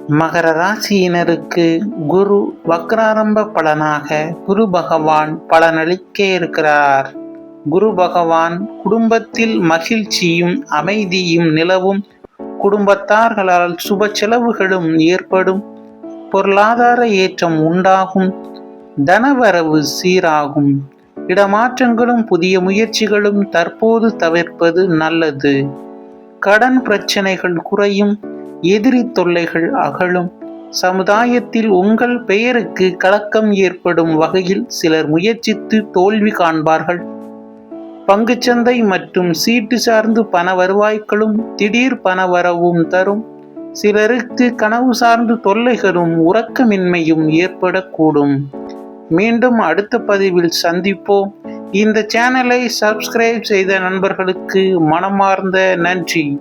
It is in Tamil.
மகர ராசியினருக்கு குரு வக்ராரம்ப பலனாக குரு பகவான் பலனளிக்க இருக்கிறார். குரு பகவான் குடும்பத்தில் மகிழ்ச்சியும் அமைதியும் நிலவும், குடும்பத்தார்களால் சுப செலவுகளும் ஏற்படும், பொருளாதார ஏற்றம் உண்டாகும், தனவரவு சீராகும், இடமாற்றங்களும் புதிய முயற்சிகளும் தற்போது தவிர்ப்பது நல்லது. கடன் பிரச்சனைகள் குறையும், எதிரி தொல்லைகள் அகலும், சமுதாயத்தில் உங்கள் பெயருக்கு கலக்கம் ஏற்படும் வகையில் சிலர் முயற்சித்து தோல்வி காண்பார்கள். பங்குச்சந்தை மற்றும் சீட்டு சார்ந்து பண வருவாய்களும் திடீர் பணவரவும் தரும். சிலருக்கு கனவு சார்ந்து தொல்லைகளும் உறக்கமின்மையும் ஏற்படக்கூடும். மீண்டும் அடுத்த பதிவில் சந்திப்போம். இந்த சேனலை சப்ஸ்கிரைப் செய்த நண்பர்களுக்கு மனமார்ந்த நன்றி.